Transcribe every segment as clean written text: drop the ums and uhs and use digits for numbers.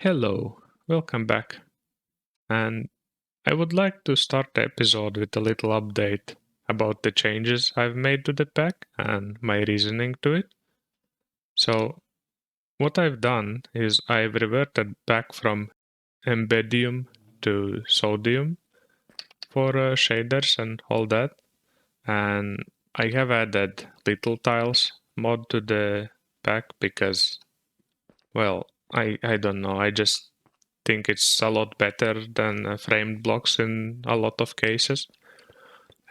Hello, welcome back. And I would like to start the episode with a little update about the changes I've made to the pack and my reasoning to it. So, what I've done is I've reverted back from Embeddium to Sodium for shaders and all that. And I have added LittleTiles mod to the pack because, well, I don't know, I just think it's a lot better than framed blocks in a lot of cases.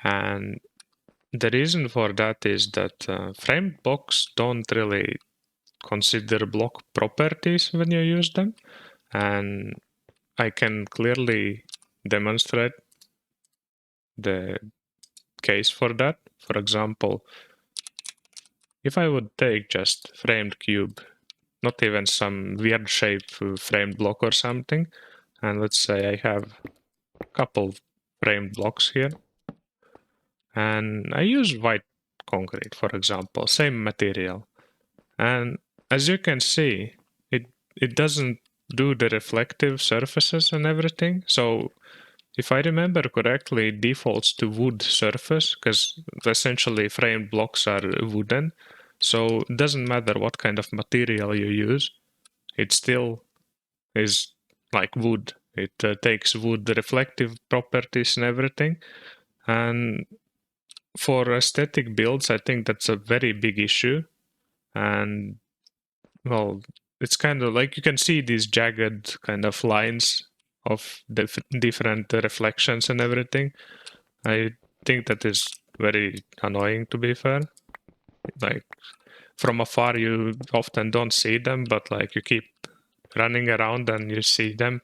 And the reason for that is that framed blocks don't really consider block properties when you use them. And I can clearly demonstrate the case for that. For example, if I would take just framed cube, not even some weird shape framed block or something, and let's say I have a couple framed blocks here, and I use white concrete, for example, same material. And as you can see, it doesn't do the reflective surfaces and everything. So if I remember correctly, it defaults to wood surface because essentially framed blocks are wooden. So it doesn't matter what kind of material you use, it still is like wood. It takes wood reflective properties and everything. And for aesthetic builds, I think that's a very big issue. And well, it's kind of like you can see these jagged kind of lines of different reflections and everything. I think that is very annoying, to be fair. Like from afar, you often don't see them, but like you keep running around and you see them.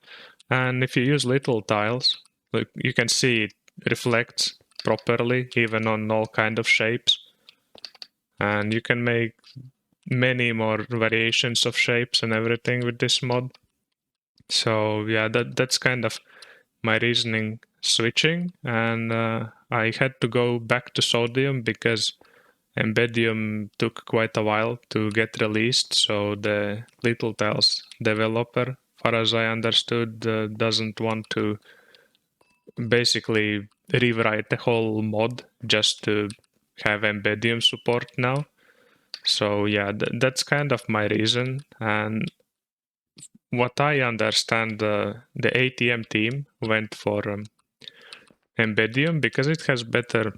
And if you use LittleTiles, like you can see it reflects properly, even on all kind of shapes. And you can make many more variations of shapes and everything with this mod. So yeah, that's kind of my reasoning switching, and I had to go back to Sodium because Embeddium took quite a while to get released. So the LittleTiles developer, far as I understood, doesn't want to basically rewrite the whole mod just to have Embeddium support now. So yeah, that's kind of my reason. And what I understand, the ATM team went for Embeddium because it has better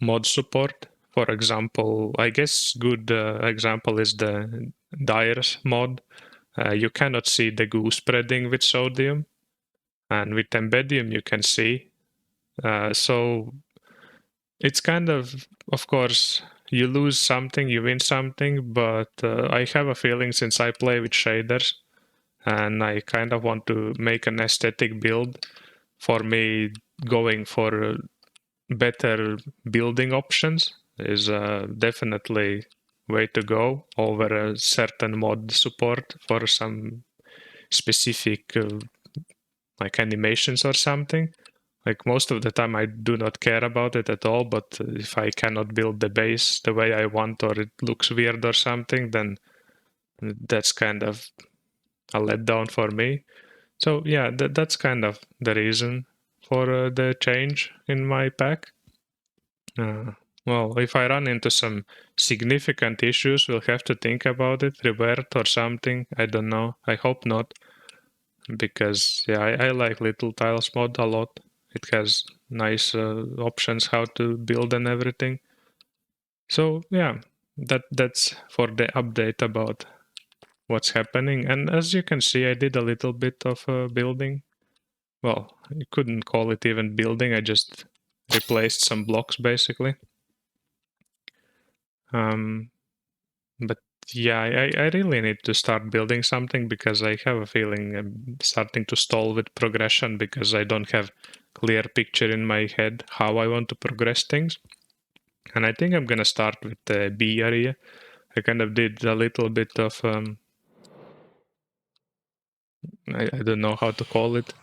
mod support. For example, I guess good example is the Dyers mod. You cannot see the goo spreading with Sodium, and with Embeddium you can see. So it's kind of course, you lose something, you win something, but I have a feeling since I play with shaders and I kind of want to make an aesthetic build, for me going for better building options is definitely way to go over a certain mod support for some specific like animations or something. Like most of the time I do not care about it at all, but if I cannot build the base the way I want or it looks weird or something, then that's kind of a letdown for me. So yeah, that's kind of the reason for the change in my pack. Well, if I run into some significant issues, we'll have to think about it, revert or something. I don't know. I hope not, because yeah, I like LittleTiles mod a lot. It has nice options how to build and everything. So yeah, that's for the update about what's happening. And as you can see, I did a little bit of building. Well, you couldn't call it even building. I just replaced some blocks basically. But yeah, I really need to start building something because I have a feeling I'm starting to stall with progression because I don't have clear picture in my head how I want to progress things. And I think I'm gonna start with the B area. I kind of did a little bit of I don't know how to call it.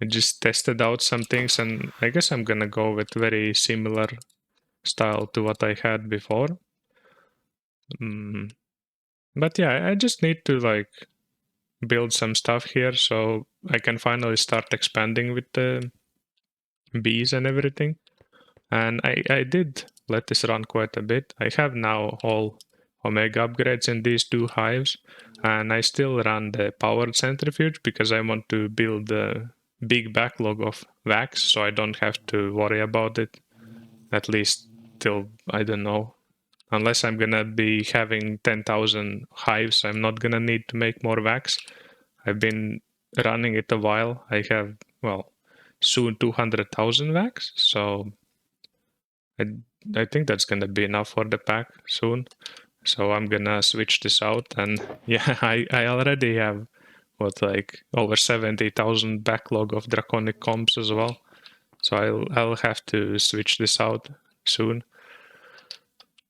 I just tested out some things, and I guess I'm gonna go with very similar style to what I had before. But yeah, I just need to like build some stuff here so I can finally start expanding with the bees and everything. And I did let this run quite a bit. I have now all Omega upgrades in these two hives, and I still run the powered centrifuge because I want to build a big backlog of wax so I don't have to worry about it, at least till, I don't know, unless I'm gonna be having 10,000 hives, I'm not gonna need to make more wax. I've been running it a while. I have, well, soon 200,000 wax, so I, I think that's gonna be enough for the pack soon. So I'm gonna switch this out, and yeah, I already have what, like over 70,000 backlog of draconic comps as well. So I'll have to switch this out soon.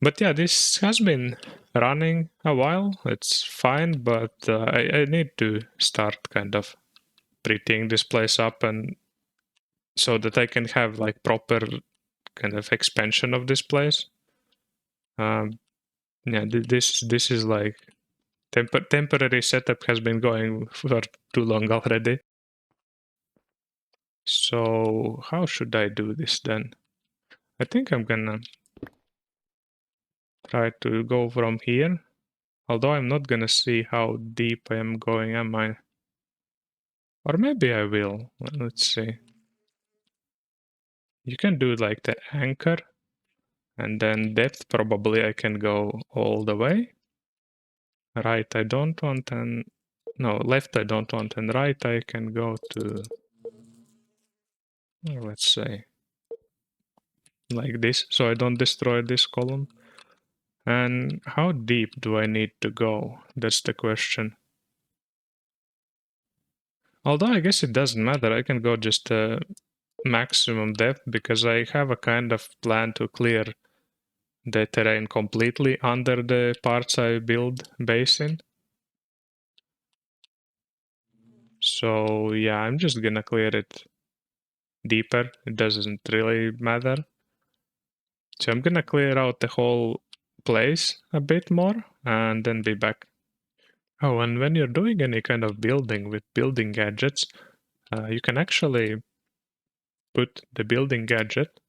But yeah, this has been running a while. It's fine, but I need to start kind of prettying this place up, and so that I can have like proper kind of expansion of this place. Yeah, this is like temporary setup has been going for too long already. So how should I do this then? I think I'm gonna try to go from here. Although I'm not gonna see how deep I am going, am I? Or maybe I will. Let's see. You can do like the anchor, and then depth probably I can go all the way. Right I don't want, and no, left I don't want, and right I can go to, let's say, like this, so I don't destroy this column. And how deep do I need to go? That's the question. Although I guess it doesn't matter, I can go just maximum depth because I have a kind of plan to clear the terrain completely under the parts I build base in. So yeah, I'm just gonna clear it deeper. It doesn't really matter. So I'm gonna clear out the whole place a bit more and then be back. Oh, and when you're doing any kind of building with building gadgets, you can actually put the building gadget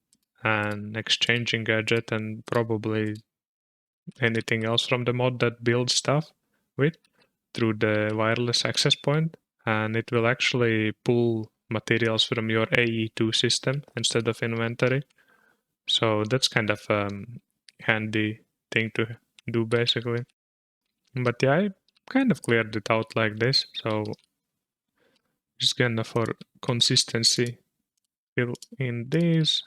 and exchanging gadget and probably anything else from the mod that builds stuff with through the wireless access point, and it will actually pull materials from your AE2 system instead of inventory. So that's kind of handy thing to do basically. But yeah, I kind of cleared it out like this, so just gonna for consistency fill in these.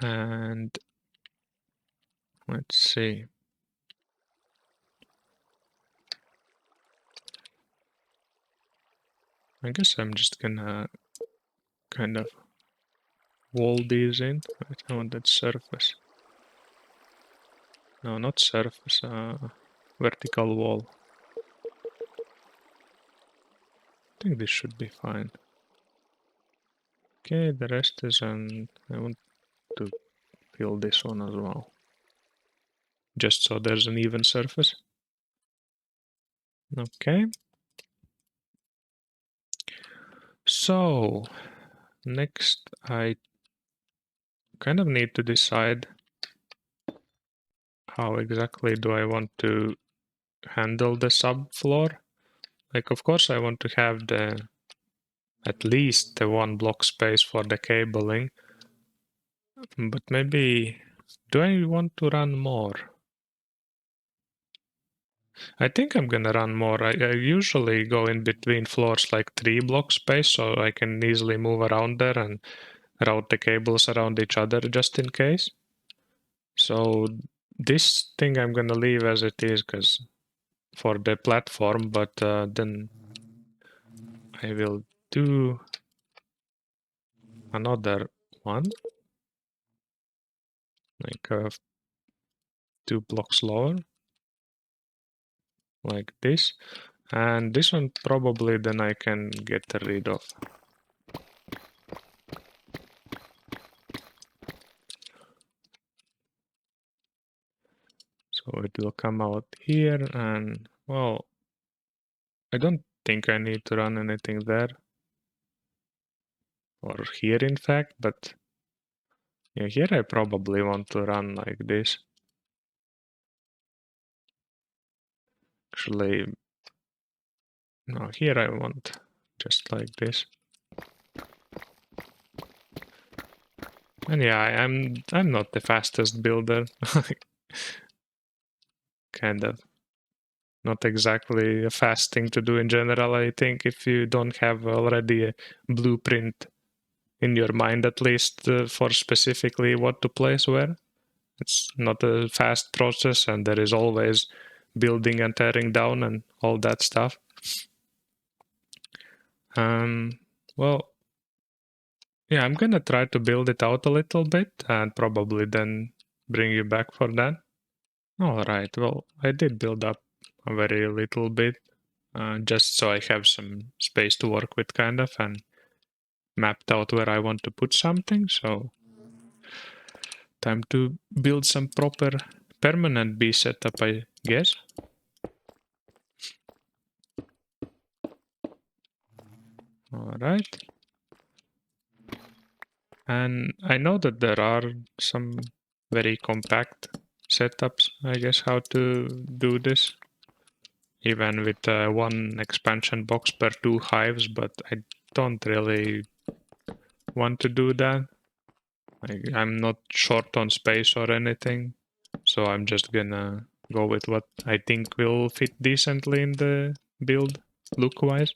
And let's see. I guess I'm just gonna kind of wall these in. I want that surface. No, not surface, vertical wall. I think this should be fine. Okay, the rest is on. I want to fill this one as well. Just so there's an even surface. Okay. So, next I kind of need to decide how exactly do I want to handle the subfloor. Like, of course, I want to have the at least the one block space for the cabling, but maybe do I want to run more? I think I'm gonna run more. I usually go in between floors like 3 block space so I can easily move around there and route the cables around each other just in case. So this thing I'm gonna leave as it is because for the platform, but then I will do another one, like 2 blocks lower, like this. And this one probably then I can get rid of. So it will come out here and, well, I don't think I need to run anything there. Or here in fact, but yeah, here I probably want to run like this. Actually, no, here I want just like this. And yeah, I'm not the fastest builder. Kind of not exactly a fast thing to do in general. I think if you don't have already a blueprint in your mind, at least for specifically what to place where, it's not a fast process, and there is always building and tearing down and all that stuff. Well, yeah, I'm gonna try to build it out a little bit and probably then bring you back for that. All right, well, I did build up a very little bit, just so I have some space to work with, kind of, and mapped out where I want to put something. So, time to build some proper permanent bee setup, I guess. All right. And I know that there are some very compact setups, I guess, how to do this. Even with one expansion box per 2 hives, but I don't really want to do that. I'm not short on space or anything, so I'm just gonna go with what I think will fit decently in the build, look-wise.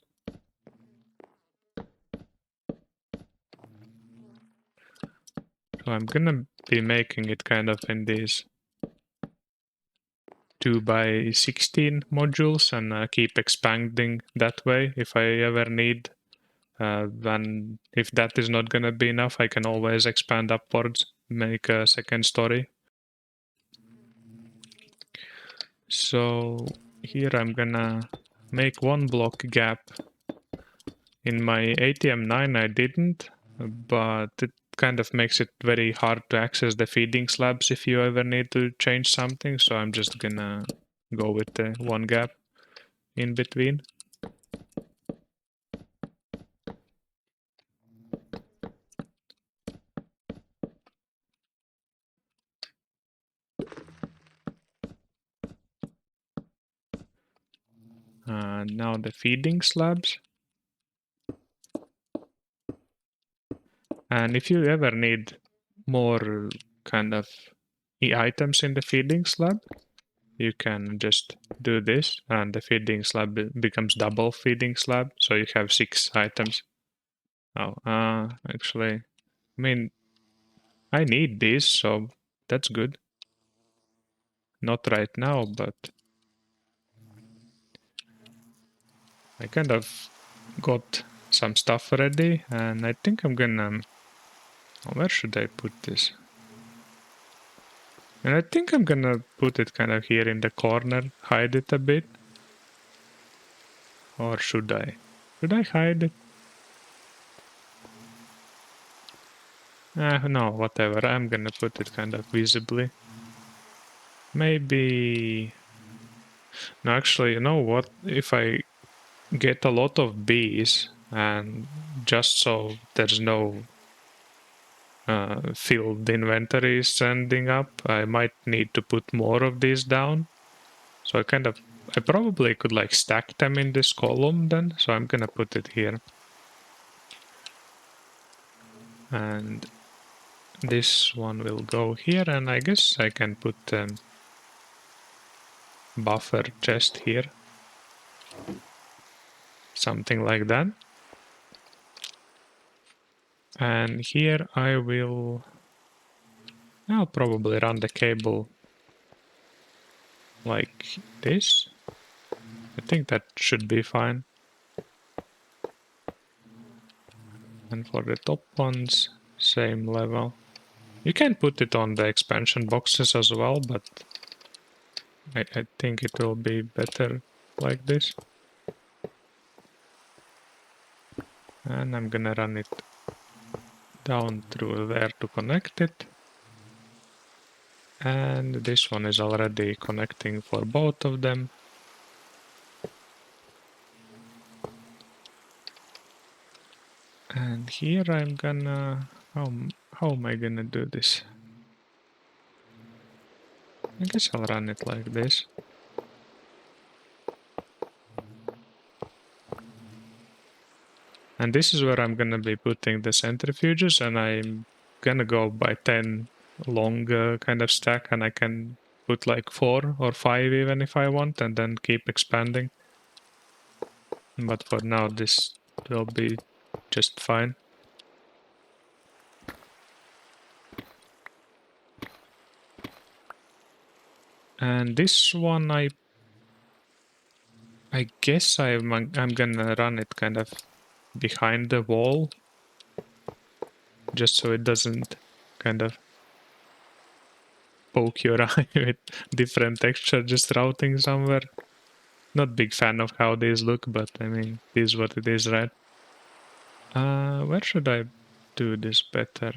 So I'm gonna be making it kind of in these 2x16 modules and keep expanding that way if I ever need. Then if that is not gonna be enough, I can always expand upwards, make a second story. So here I'm gonna make one block gap. In my ATM9 I didn't, but it kind of makes it very hard to access the feeding slabs if you ever need to change something, so I'm just gonna go with the one gap in between. Now the feeding slabs. And if you ever need more kind of items in the feeding slab, you can just do this and the feeding slab becomes double feeding slab, so you have 6 items. Oh, actually, I mean, I need these, so that's good. Not right now, but I kind of got some stuff ready, and I think I'm gonna... where should I put this? And I think I'm gonna put it kind of here in the corner, hide it a bit. Or should I? Should I hide it? No, whatever. I'm gonna put it kind of visibly. Maybe... no, actually, you know what? If I get a lot of bees, and just so there's no filled inventory standing up, I might need to put more of these down. So I probably could like stack them in this column then, so I'm gonna put it here. And this one will go here, and I guess I can put buffer chest here. Something like that. And here I'll probably run the cable like this. I think that should be fine. And for the top ones, same level. You can put it on the expansion boxes as well, but I think it will be better like this. And I'm gonna run it down through there to connect it. And this one is already connecting for both of them. And here I'm gonna... How am I gonna do this? I guess I'll run it like this. And this is where I'm gonna be putting the centrifuges, and I'm gonna go by 10 long kind of stack, and I can put like 4 or 5 even if I want, and then keep expanding. But for now this will be just fine. And this one I guess I'm gonna run it kind of behind the wall, just so it doesn't kind of poke your eye with different texture just routing somewhere. Not big fan of how these look, but I mean, it is what it is, right? Where should I do this better?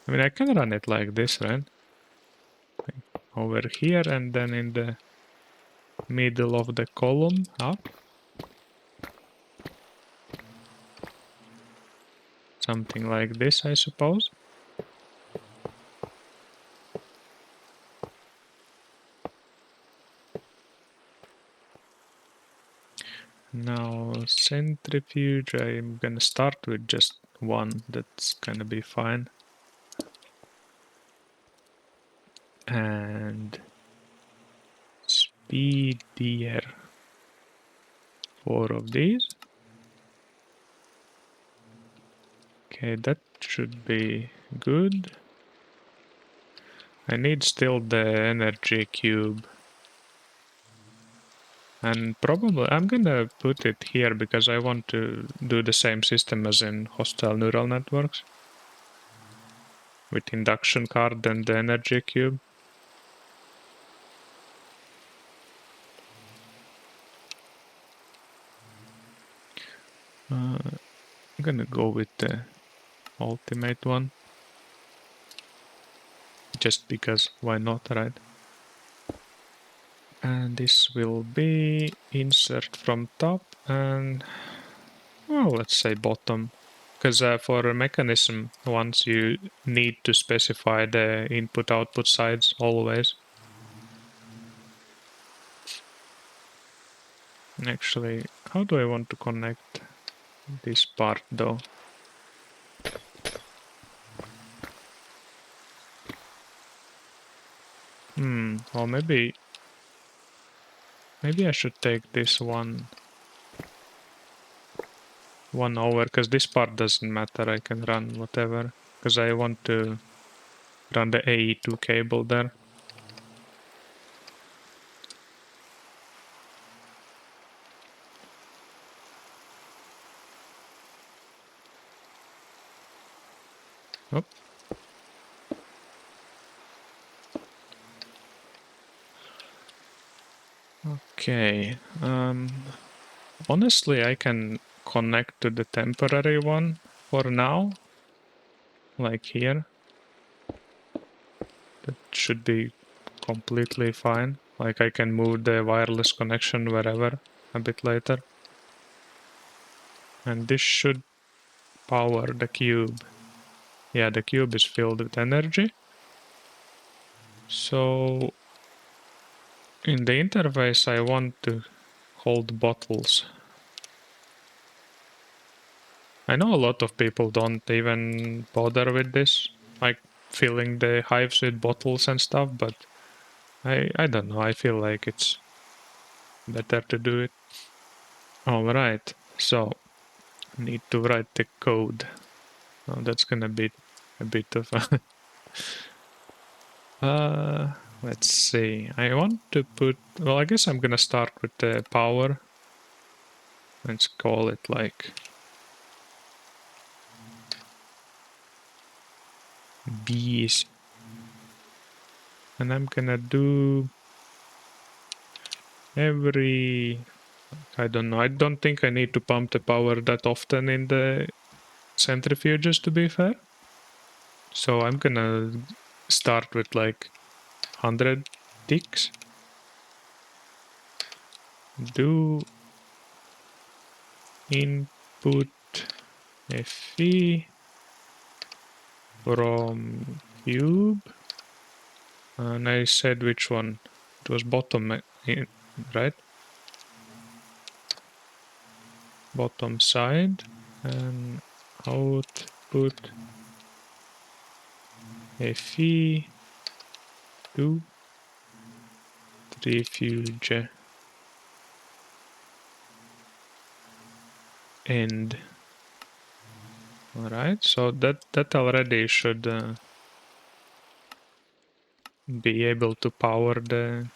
I mean, I can run it like this, right? Over here and then in the middle of the column up. Something like this, I suppose. Now, centrifuge, I'm gonna start with just one. That's gonna be fine. And speedier. 4 of these. Okay, that should be good. I need still the energy cube. And probably I'm gonna put it here because I want to do the same system as in hostile neural networks. With induction card and the energy cube. I'm gonna go with the ultimate one. Just because, why not, right? And this will be insert from top and, well, let's say bottom. Because for a mechanism, once you need to specify the input-output sides always. Actually, how do I want to connect this part though? Or maybe I should take this one over, because this part doesn't matter, I can run whatever. Because I want to run the AE2 cable there. Oh. Okay. Honestly, I can connect to the temporary one for now. Like here. That should be completely fine. Like I can move the wireless connection wherever a bit later. And this should power the cube. Yeah, the cube is filled with energy. So in the interface I want to hold bottles. I know a lot of people don't even bother with this, like filling the hives with bottles and stuff, but I don't know, I feel like it's better to do it. Alright, so need to write the code. Oh, that's gonna be a bit of a... let's see, I want to put... well, I guess I'm gonna start with the power. Let's call it like... bees. And I'm gonna do... every I don't know. I don't think I need to pump the power that often in the centrifuges, to be fair. So I'm gonna start with like 100 ticks. Do input FE from cube. And I said which one? It was bottom, right? Bottom side. And output FE to centrifuge end. All right, so that already should be able to power the,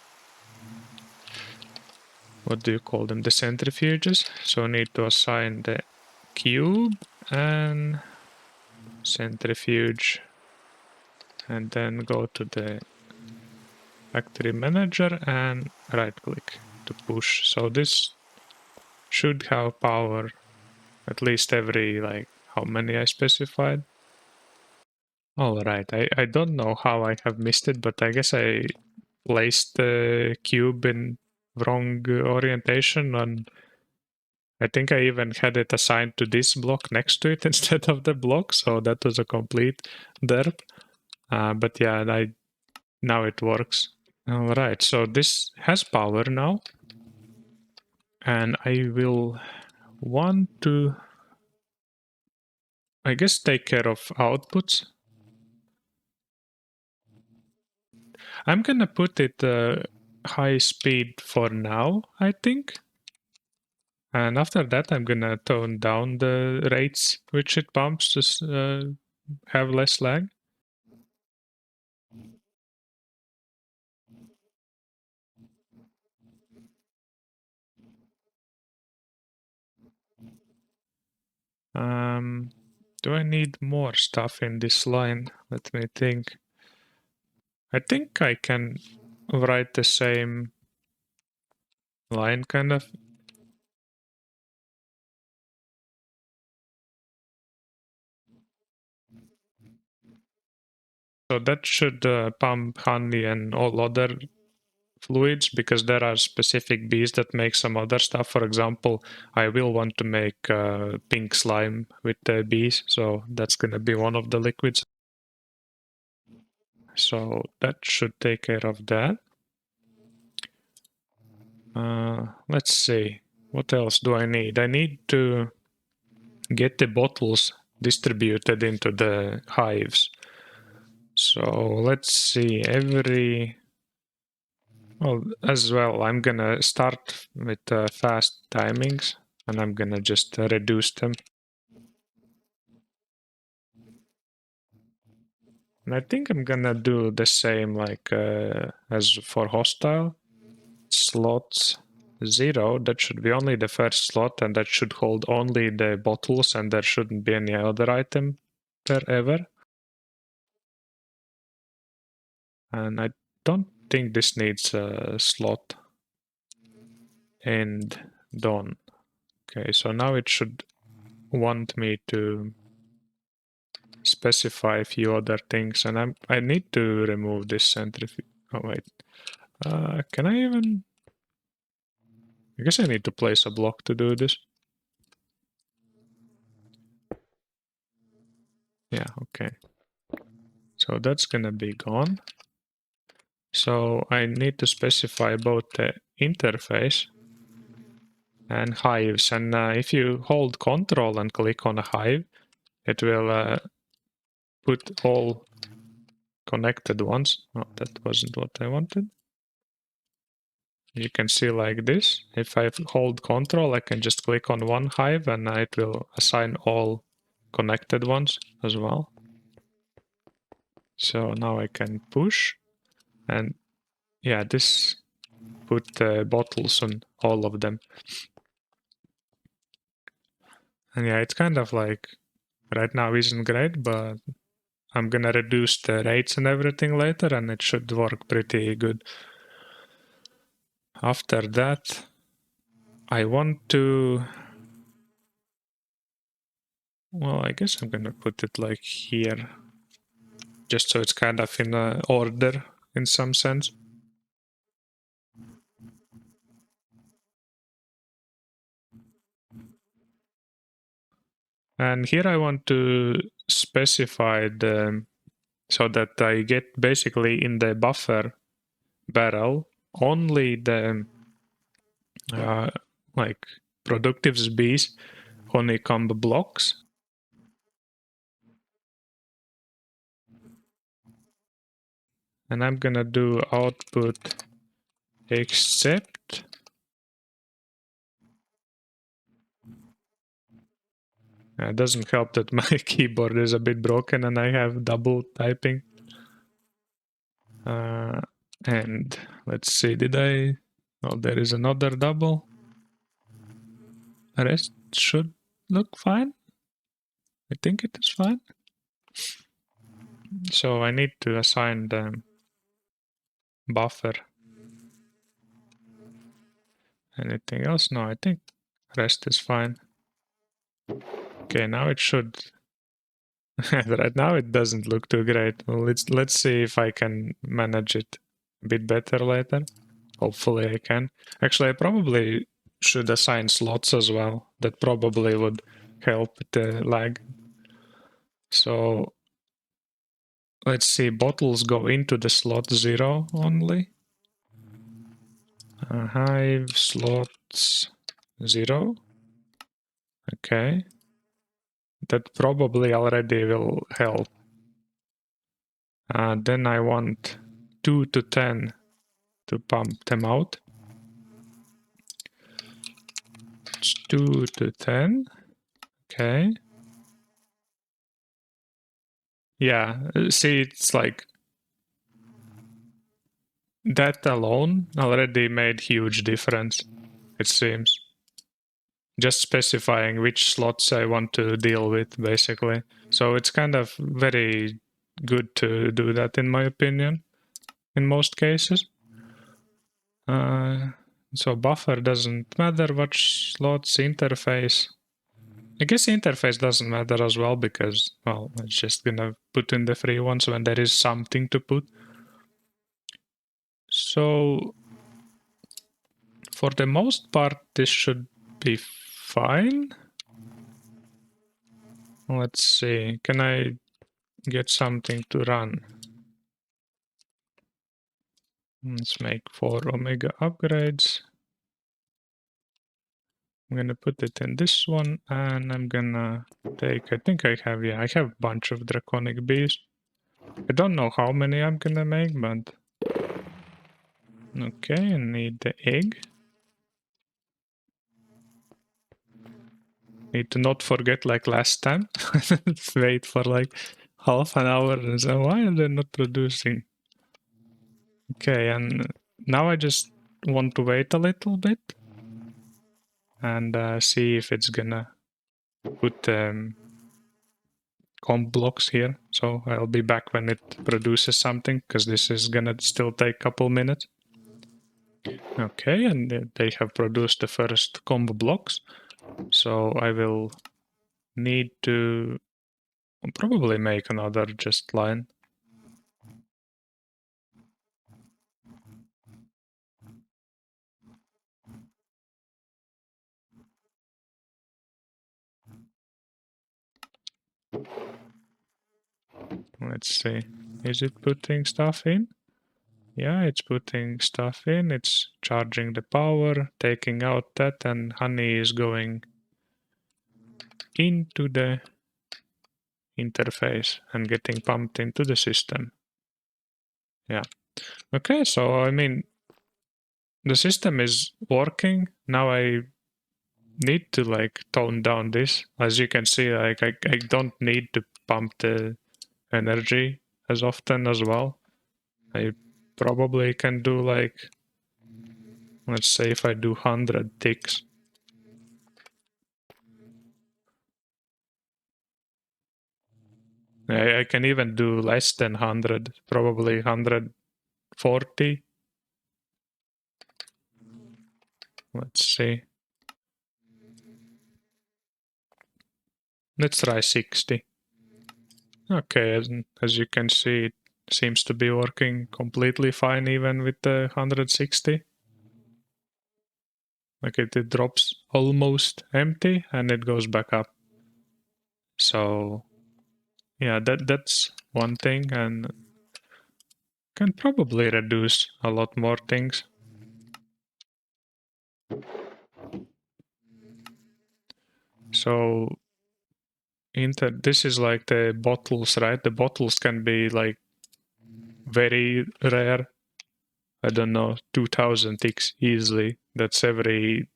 what do you call them, the centrifuges. So need to assign the cube and centrifuge, and then go to the factory manager and right click to push. So this should have power at least every, like, how many I specified. All right, I don't know how I have missed it, but I guess I placed the cube in wrong orientation, and I think I even had it assigned to this block next to it instead of the block, so that was a complete derp. But yeah, now it works. All right, so this has power now, and I will want to, I guess, take care of outputs. I'm gonna put it high speed for now, I think. And after that, I'm gonna tone down the rates which it pumps to have less lag. Do I need more stuff in this line? Let me think. I think I can write the same line, kind of. So that should pump honey and all other fluids, because there are specific bees that make some other stuff. For example, I will want to make pink slime with the bees, so that's going to be one of the liquids. So that should take care of that. Let's see. What else do I need? I need to get the bottles distributed into the hives. So let's see. Well, as well, I'm gonna start with fast timings, and I'm gonna just reduce them. And I think I'm gonna do the same like as for hostile. Slots 0, that should be only the first slot, and that should hold only the bottles, and there shouldn't be any other item there ever. And I don't think this needs a slot. And done. Okay, so now it should want me to specify a few other things, and I need to remove this centrifuge. Oh wait, can I even? I guess I need to place a block to do this. Yeah, okay. So that's gonna be gone. So I need to specify both the interface and hives. And if you hold Control and click on a hive, it will put all connected ones. Oh, that wasn't what I wanted. You can see like this. If I hold Control, I can just click on one hive and it will assign all connected ones as well. So now I can push, and yeah, this put bottles on all of them. And yeah, it's kind of like right now isn't great, but I'm gonna reduce the rates and everything later, and it should work pretty good. After that, I want to, well, I guess I'm gonna put it like here, just so it's kind of in order in some sense. And here I want to specify the, so that I get basically in the buffer barrel only the like productive bees honeycomb blocks. And I'm gonna do output except. It doesn't help that my keyboard is a bit broken and I have double typing. And let's see, did I? Oh, there is another double. The rest should look fine. I think it is fine. So I need to assign the buffer. Anything else? No, I think rest is fine. Okay, now it should. Right now it doesn't look too great. Well, let's see if I can manage it a bit better later. Hopefully I can. Actually, I probably should assign slots as well. That probably would help the lag. So let's see, bottles go into the slot 0 only. Hive slots 0. Okay. That probably already will help. Then I want 2 to 10 to pump them out. It's 2 to 10. Okay. Yeah, see, it's like that alone already made huge difference, it seems. Just specifying which slots I want to deal with, basically. So it's kind of very good to do that, in my opinion, in most cases. So buffer doesn't matter, which slots, interface. I guess interface doesn't matter as well because, well, it's just gonna put in the free ones when there is something to put. So for the most part, this should be fine. Let's see, can I get something to run? Let's make 4 omega upgrades. I'm gonna put it in this one and I'm gonna take, I think I have a bunch of draconic bees. I don't know how many I'm gonna make, but okay, I need the egg. Need to not forget like last time. Wait for like half an hour and say, why are they not producing? Okay, and now I just want to wait a little bit and see if it's gonna put comp blocks here. So I'll be back when it produces something, because this is gonna still take a couple minutes. Okay, and they have produced the first combo blocks. So I will need to probably make another just line. Let's see. Is it putting stuff in? Yeah, it's putting stuff in. It's charging the power, taking out that, and honey is going into the interface and getting pumped into the system. Yeah. Okay, so I mean, the system is working. Now I need to like tone down this. As you can see, like I don't need to pump the energy as often as well. I probably can do like, let's say if I do 100 ticks. I can even do less than 100, probably 140. Let's see. Let's try 60. Okay, as you can see, it seems to be working completely fine even with the 160. Like it drops almost empty and it goes back up. So yeah, that's one thing, and can probably reduce a lot more things. So this is like the bottles, right? The bottles can be like very rare. I don't know, 2000 ticks easily. That's every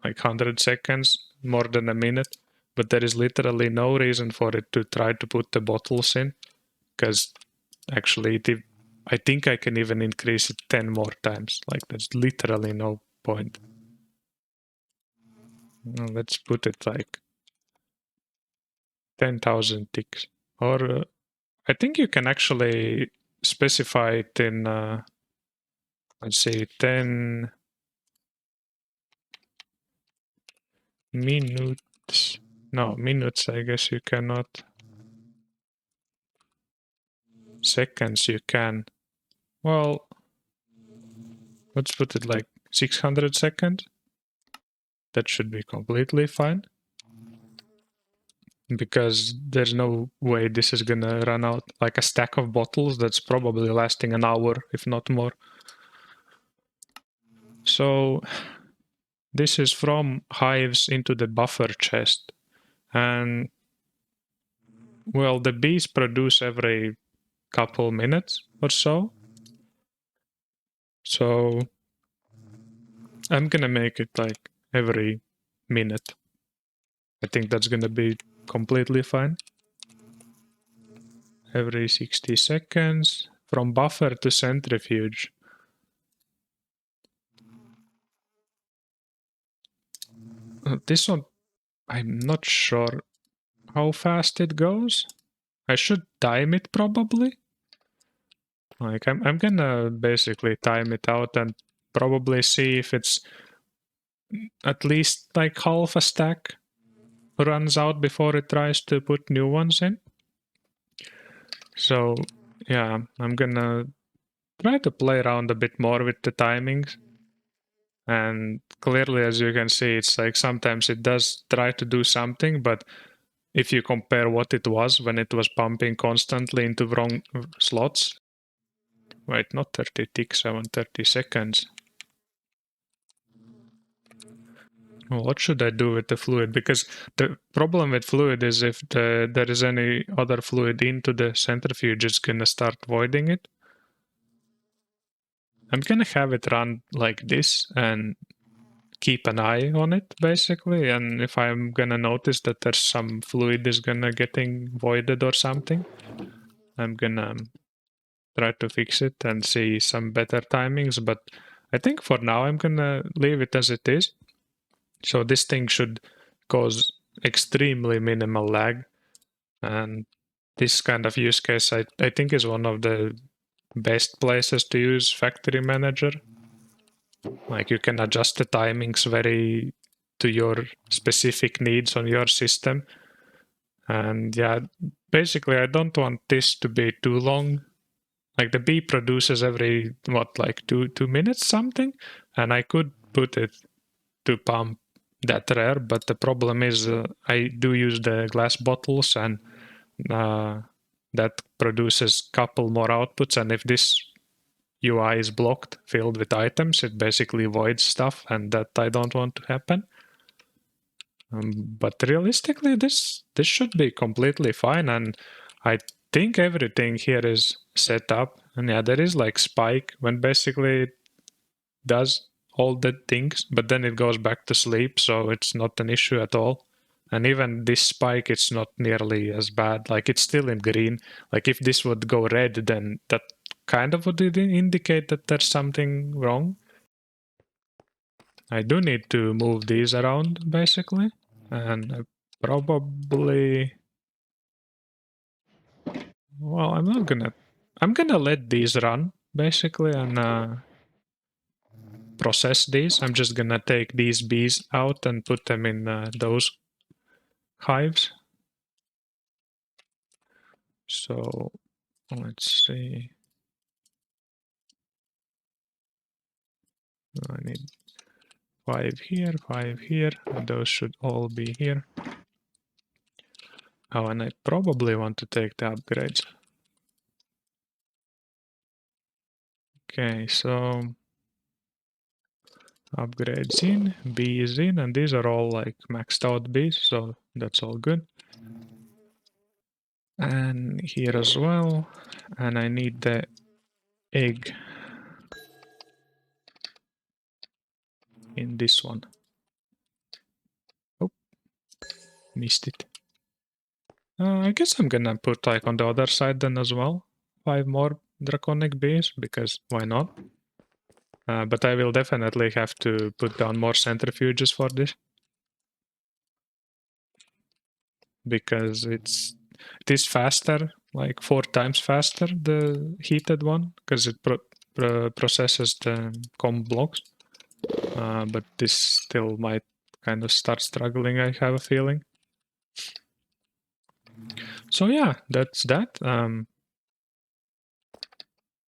like 100 seconds, more than a minute. But there is literally no reason for it to try to put the bottles in, because actually I think I can even increase it 10 more times. Like there's literally no point. Let's put it like 10,000 ticks. Or I think you can actually specify it in, let's say, 10 minutes. No, minutes, I guess you cannot. Seconds, you can. Well, let's put it like 600 seconds. That should be completely fine. Because there's no way this is gonna run out. Like a stack of bottles that's probably lasting an hour, if not more. So this is from hives into the buffer chest. And well, the bees produce every couple minutes or so. So I'm gonna make it like every minute. I think that's gonna be completely fine. Every 60 seconds from buffer to centrifuge. This one, I'm not sure how fast it goes. I should time it probably. Like I'm gonna basically time it out and probably see if it's at least like half a stack runs out before it tries to put new ones in. So yeah, I'm gonna try to play around a bit more with the timings. And clearly, as you can see, it's like sometimes it does try to do something, but if you compare what it was when it was pumping constantly into wrong slots, wait, not 30 ticks, I want 30 seconds. What should I do with the fluid? Because the problem with fluid is if there is any other fluid into the centrifuge, it's going to start voiding it. I'm going to have it run like this and keep an eye on it, basically. And if I'm going to notice that there's some fluid is going to getting voided or something, I'm going to try to fix it and see some better timings. But I think for now, I'm going to leave it as it is. So this thing should cause extremely minimal lag. And this kind of use case, I think, is one of the best places to use Factory Manager. Like you can adjust the timings very to your specific needs on your system. And yeah, basically, I don't want this to be too long. Like the bee produces every, what, like two minutes something? And I could put it to pump that rare, but the problem is I do use the glass bottles and that produces couple more outputs, and if this UI is blocked, filled with items, it basically voids stuff, and that I don't want to happen. But realistically, this should be completely fine, and I think everything here is set up. And yeah, there is like spike when basically it does all the things, but then it goes back to sleep, so it's not an issue at all. And even this spike, it's not nearly as bad. Like it's still in green. Like if this would go red, then that kind of would indicate that there's something wrong. I do need to move these around basically, and I probably, well, I'm gonna let these run basically and process these. I'm just gonna take these bees out and put them in those hives. So let's see. I need 5 here, 5 here, and those should all be here. Oh, and I probably want to take the upgrades. Okay, so upgrades in, bee is in, and these are all like maxed out bees, so that's all good. And here as well, and I need the egg in this one. Oh, missed it. I guess I'm gonna put like on the other side then as well. 5 more draconic bees, because why not? But I will definitely have to put down more centrifuges for this. Because it is faster, like 4 times faster, the heated one, because it processes the comb blocks. But this still might kind of start struggling, I have a feeling. So yeah, that's that.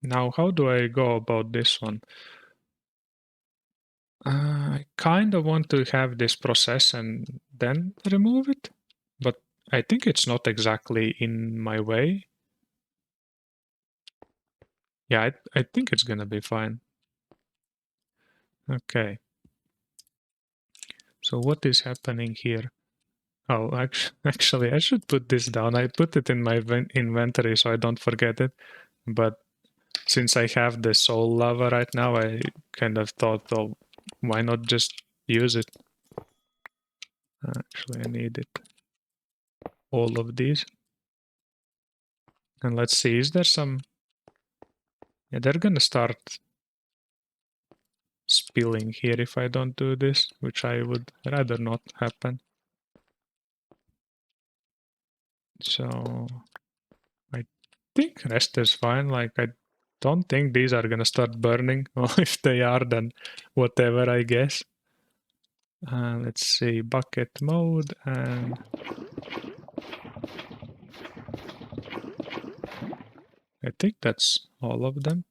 Now, how do I go about this one? I kind of want to have this process and then remove it, but I think it's not exactly in my way. Yeah, I think it's gonna be fine. Okay. So what is happening here? Oh, actually, I should put this down. I put it in my inventory so I don't forget it. But since I have the soul lava right now, I kind of thought, oh, why not just use it? Actually, I need it. All of these. And let's see, is there some... Yeah, they're gonna start spilling here if I don't do this, which I would rather not happen. So I think rest is fine. Like I don't think these are gonna start burning. Well, if they are, then whatever, I guess. Let's see, bucket mode, and I think that's all of them.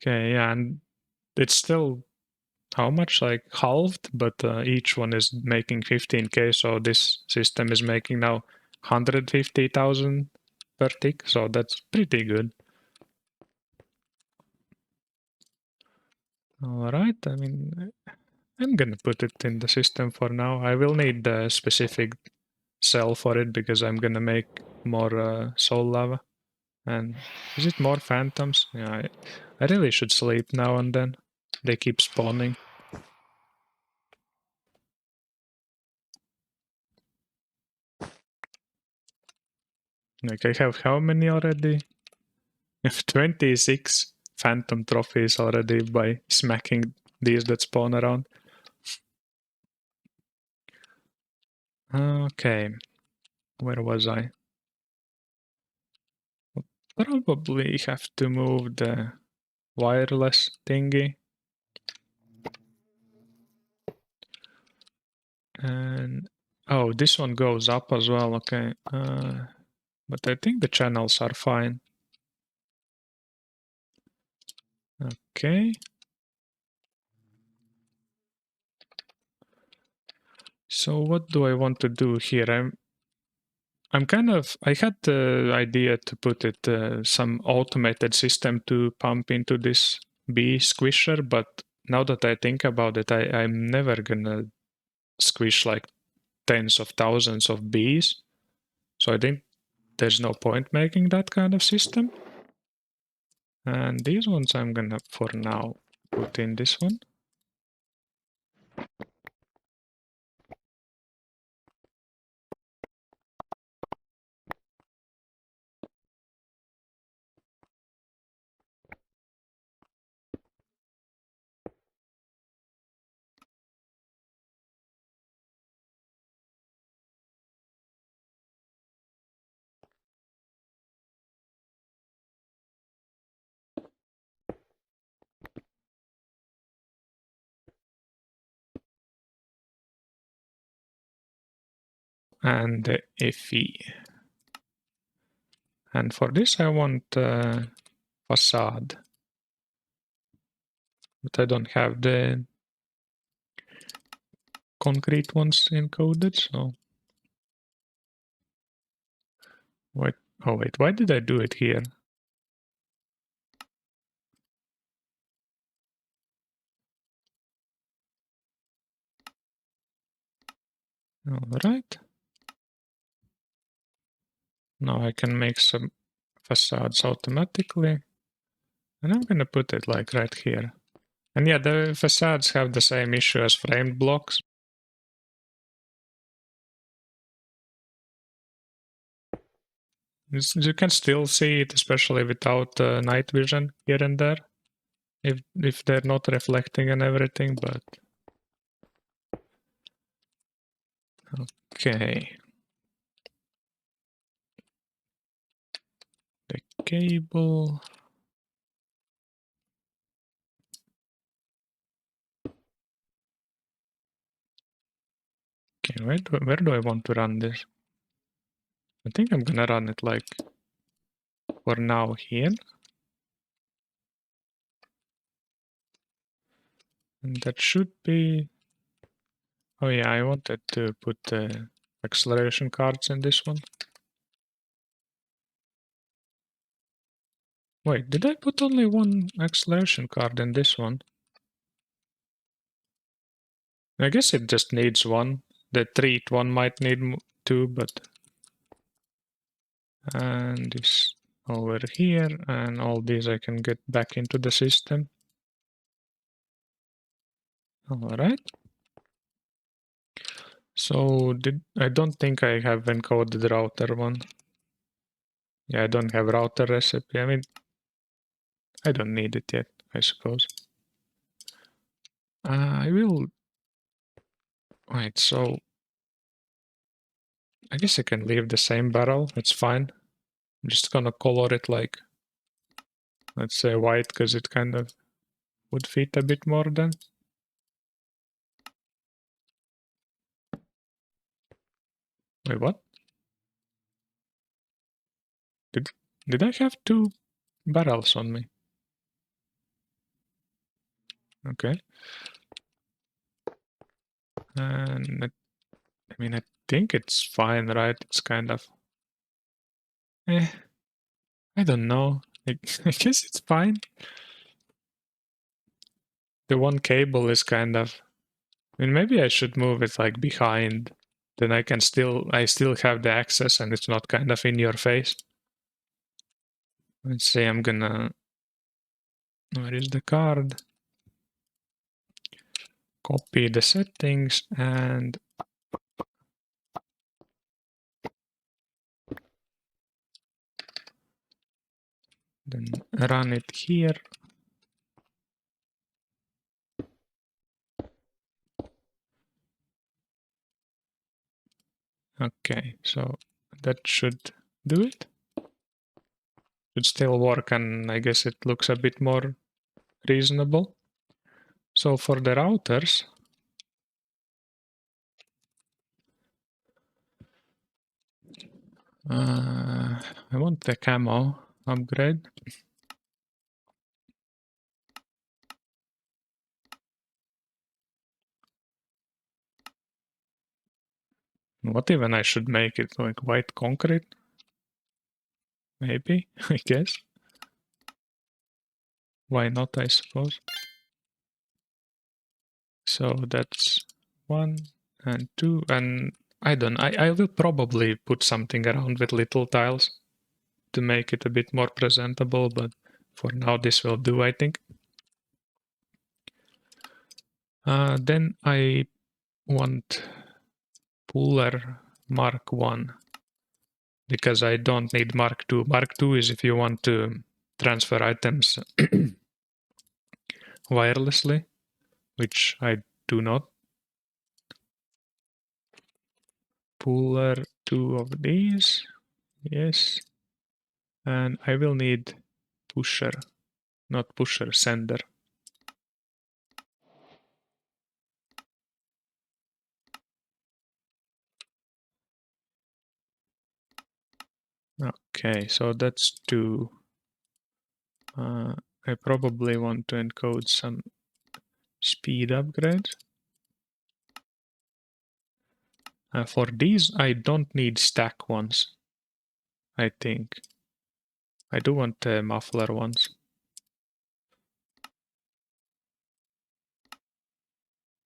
Okay, yeah, and it's still how much? Like halved, but each one is making 15k, so this system is making now 150,000 per tick, so that's pretty good. All right, I mean, I'm gonna put it in the system for now. I will need the specific cell for it because I'm gonna make more soul lava. And is it more phantoms? Yeah, I really should sleep now and then. They keep spawning. Like I have how many already? 26 phantom trophies already by smacking these that spawn around. Okay, where was I? Probably have to move the wireless thingy. And oh, this one goes up as well. Okay, but I think the channels are fine. Okay. So what do I want to do here? I'm kind of, I had the idea to put it some automated system to pump into this Bee Squisher, but now that I think about it, I'm never gonna squish like tens of thousands of bees. So I think there's no point making that kind of system. And these ones I'm gonna, for now, put in this one. and the FE. And for this I want facade. But I don't have the concrete ones encoded, so... Wait, oh wait, why did I do it here? Alright. Now I can make some facades automatically. And I'm gonna put it like right here. And yeah, the facades have the same issue as framed blocks. You can still see it, especially without night vision here and there, if they're not reflecting and everything, but... Okay. The cable... Okay, where do I want to run this? I think I'm gonna run it like for now here. And that should be... Oh yeah, I wanted to put the acceleration cards in this one. Wait, did I put only one acceleration card in this one? I guess it just needs one. The treat one might need two, but... And this over here, and all these I can get back into the system. Alright. So I don't think I have encoded router one. Yeah, I don't have router recipe. I mean, I don't need it yet, I suppose. I will... Wait, so... I guess I can leave the same barrel, it's fine. I'm just gonna color it like... Let's say white, because it kind of would fit a bit more then. Wait, what? Did I have two barrels on me? Okay. And I mean, I think it's fine, right? It's kind of... I don't know. I guess it's fine. The one cable is kind of... I mean, maybe I should move it like behind. Then I still have the access and it's not kind of in your face. Let's say I'm gonna... Where is the card? Copy the settings and... Then run it here. Okay, so that should do it. Should still work, and I guess it looks a bit more reasonable. So for the routers, I want the camo upgrade. What even I should make it like white concrete? Maybe, I guess. Why not, I suppose. So that's 1 and 2, and I will probably put something around with LittleTiles to make it a bit more presentable, but for now this will do, I think. Then I want puller Mark 1 because I don't need Mark 2. Mark 2 is if you want to transfer items wirelessly, which I do not. Puller 2 of these, yes. And I will need pusher, not pusher, sender. Okay, so that's 2. I probably want to encode some speed upgrades. For these, I don't need stack ones, I think. I do want muffler ones.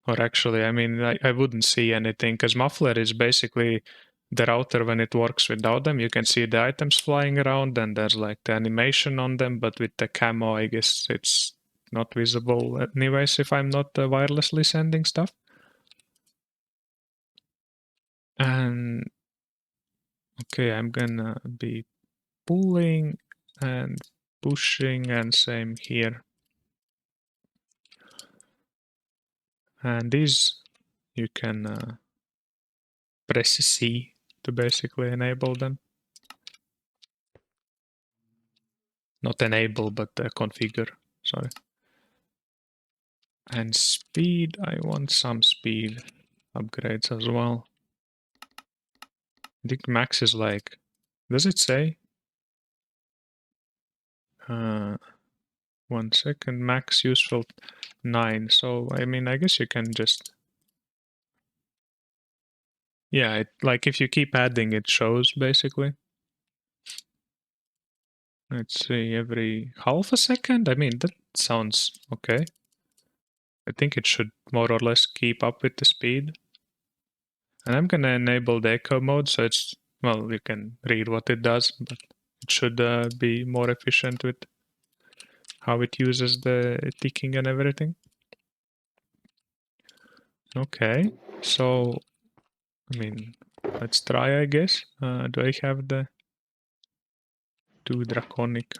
Or actually, I mean, I wouldn't see anything, because muffler is basically the router when it works without them. You can see the items flying around, and there's like the animation on them, but with the camo, I guess it's not visible anyways if I'm not wirelessly sending stuff. And okay, I'm gonna be pulling and pushing, and same here. And these you can press C to basically enable them. Not enable, but configure. Sorry. And speed, I want some speed upgrades as well. I think max is like, does it say? 1 second, max useful 9. So, I mean, I guess you can just, yeah, like if you keep adding, it shows basically. Let's see, every half a second? I mean, that sounds okay. I think it should more or less keep up with the speed. And I'm gonna enable the echo mode, so it's, well, you can read what it does, but it should be more efficient with how it uses the ticking and everything. Okay, so, I mean, let's try, I guess. Do I have the 2 draconic?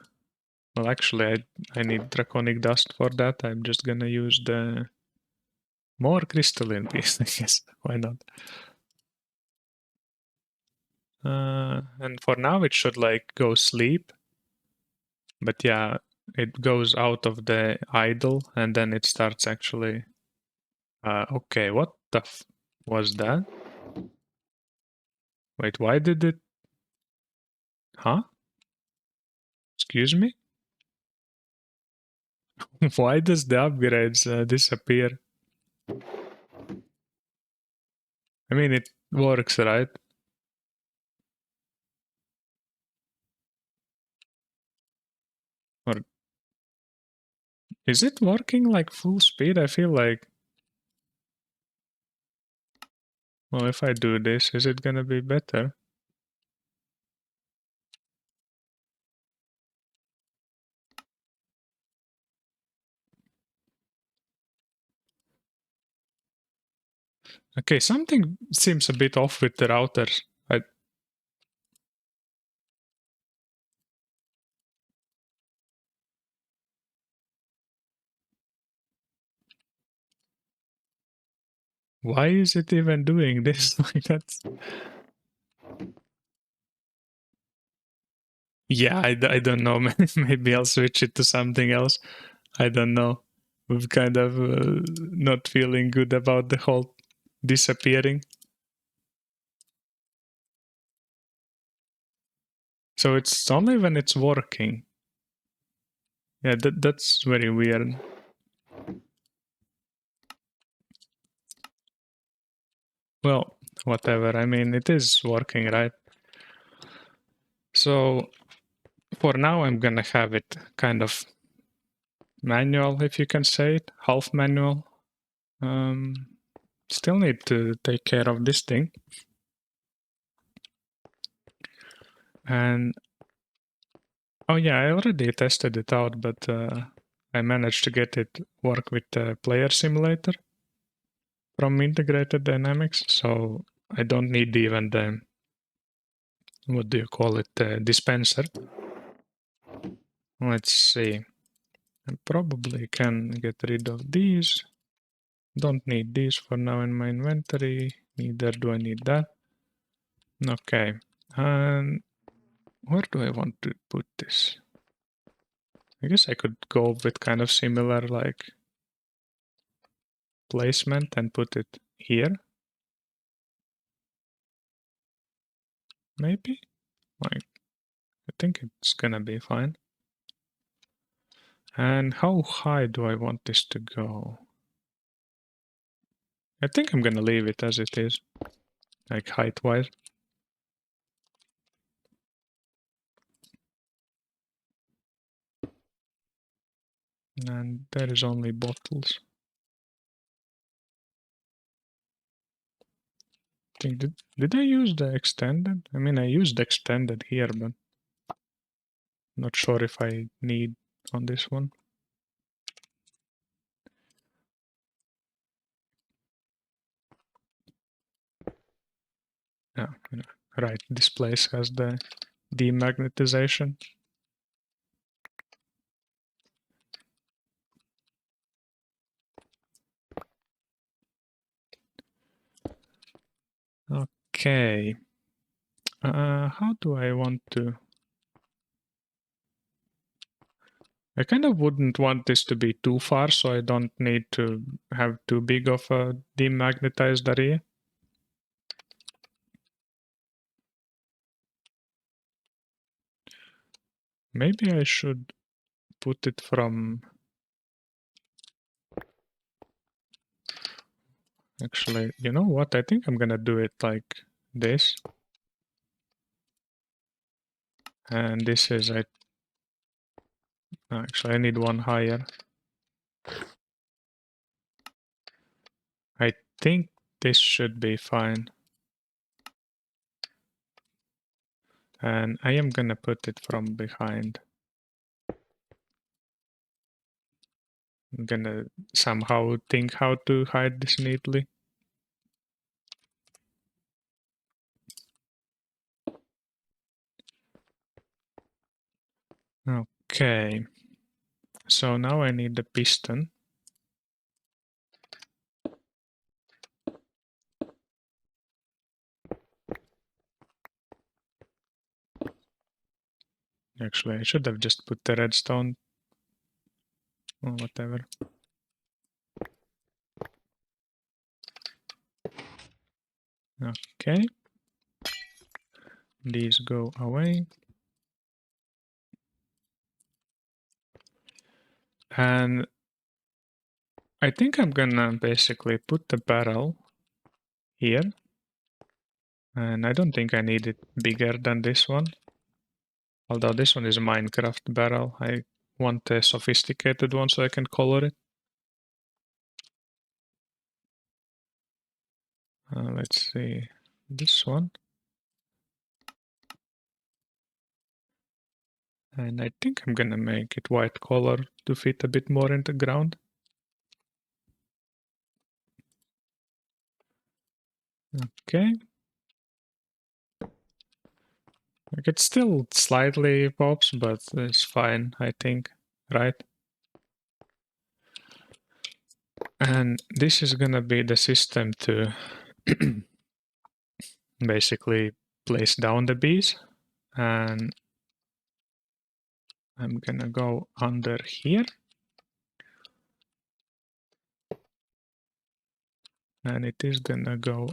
Well, actually, I need draconic dust for that. I'm just gonna use the more crystalline piece, I guess. Why not? And for now, it should like go sleep. But yeah, it goes out of the idle and then it starts actually. Okay, what the was that? Wait, why did it? Huh? Excuse me? Why does the upgrades disappear? I mean, it works, right? Or is it working like full speed? I feel like. Well, if I do this, is it gonna be better? Okay, something seems a bit off with the routers. Why is it even doing this? Like that's. Yeah, I don't know. Maybe I'll switch it to something else. I don't know. We're kind of not feeling good about the whole disappearing. So it's only when it's working. Yeah, that's very weird. Well, whatever. I mean, it is working, right? So for now, I'm gonna have it kind of manual, if you can say it, half manual. Still need to take care of this thing. And oh yeah, I already tested it out, but I managed to get it work with the player simulator from Integrated Dynamics, so I don't need even the, what do you call it, the dispenser. Let's see. I probably can get rid of these. Don't need these for now in my inventory. Neither do I need that. Okay. And where do I want to put this? I guess I could go with kind of similar like placement and put it here. Maybe? Like think it's gonna be fine. And how high do I want this to go? I think I'm gonna leave it as it is, like height-wise. And there is only bottles. Did I use the extended? I mean, I used extended here, but not sure if I need on this one. Yeah, right. This place has the demagnetization. Okay. How do I want to? I kind of wouldn't want this to be too far, so I don't need to have too big of a demagnetized area. Maybe I should put it from... Actually, you know what? I think I'm gonna do it like this. And this is... Actually, I need one higher. I think this should be fine. And I am gonna put it from behind. I'm gonna somehow think how to hide this neatly. Okay. So now I need the piston. Actually, I should have just put the redstone or whatever. Okay. These go away. And I think I'm gonna basically put the barrel here. And I don't think I need it bigger than this one. Although this one is a Minecraft barrel. I want a sophisticated one so I can color it. Let's see. This one. And I think I'm gonna make it white color to fit a bit more in the ground. Okay. Like it still slightly pops, but it's fine, I think, right? And this is gonna be the system to basically place down the bees. And I'm gonna go under here. And it is gonna go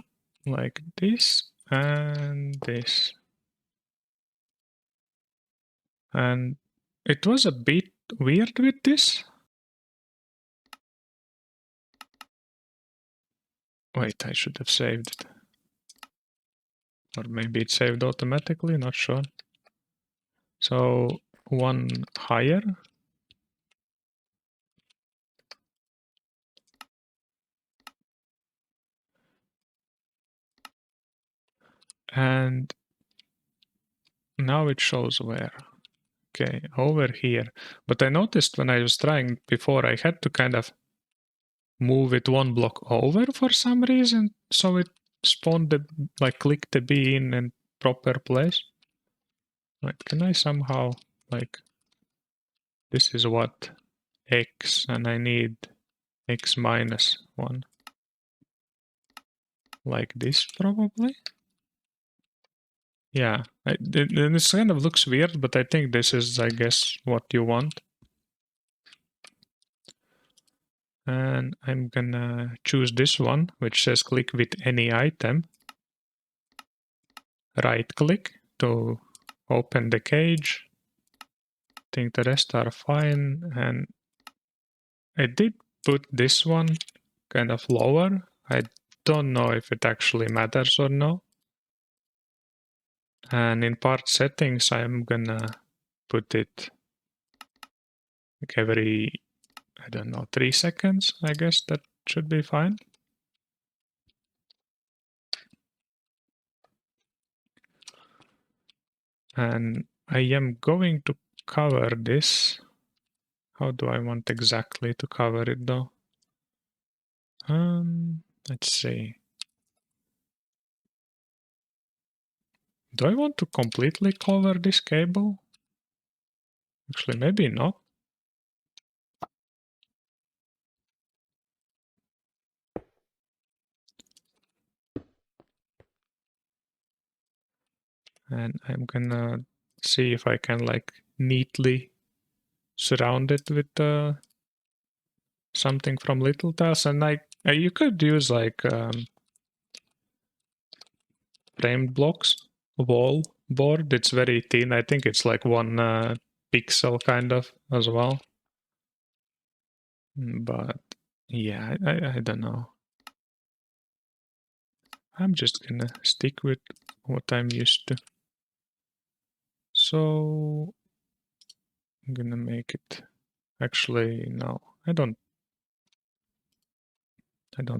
like this and this. And it was a bit weird with this. Wait, I should have saved it. Or maybe it saved automatically, not sure. So one higher. And now it shows where. Okay, over here. But I noticed when I was trying before, I had to kind of move it one block over for some reason, so it spawned the, like, click the bee in proper place. Right, can I somehow, like, this is what? X, and I need X minus 1. Like this, probably? Yeah, this kind of looks weird, but I think this is, I guess, what you want. And I'm gonna choose this one, which says click with any item. Right click to open the cage. I think the rest are fine, and I did put this one kind of lower. I don't know if it actually matters or no. And in part settings, I'm gonna put it like every, I don't know, 3 seconds. I guess that should be fine. And I am going to cover this. How do I want exactly to cover it though? Let's see. Do I want to completely cover this cable? Actually, maybe not. And I'm gonna see if I can like neatly surround it with something from LittleTiles. And like you could use like framed blocks, wall board. It's very thin. I think it's like 1 pixel kind of as well. But yeah, I don't know. I'm just gonna stick with what I'm used to. So I'm gonna make it. Actually, no, I don't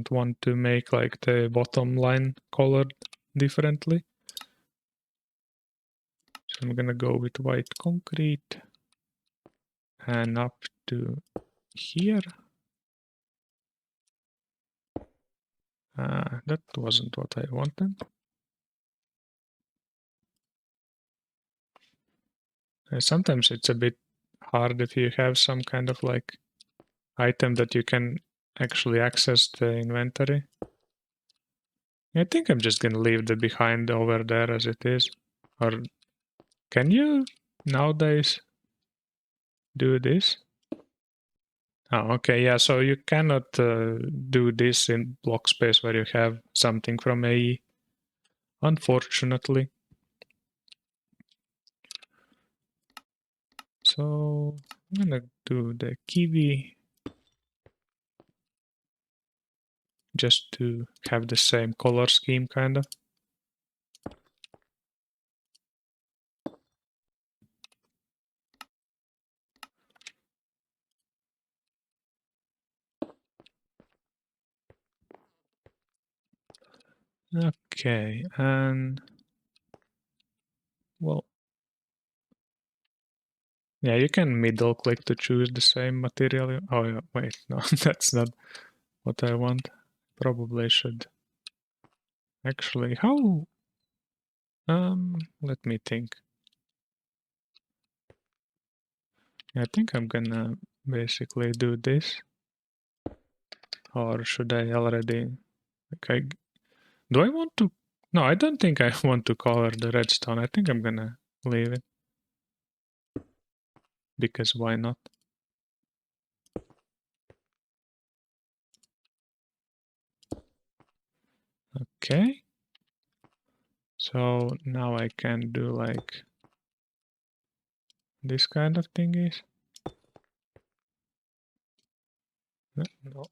want to make like the bottom line colored differently. So I'm gonna go with white concrete and up to here. That wasn't what I wanted. Sometimes it's a bit hard if you have some kind of like item that you can actually access the inventory. I think I'm just gonna leave the behind over there as it is. Or can you nowadays do this? Oh, okay, yeah, so you cannot do this in block space where you have something from AE, unfortunately. So I'm gonna do the kiwi just to have the same color scheme, kind of. Okay, and well, yeah, you can middle click to choose the same material. Oh, yeah, wait, no, that's not what I want. Probably should. Actually, how? Let me think. I think I'm gonna basically do this. Or should I already? Okay. Do I want to? No, I don't think I want to cover the redstone. I think I'm gonna leave it. Because why not? Okay. So now I can do like this kind of thingies. No.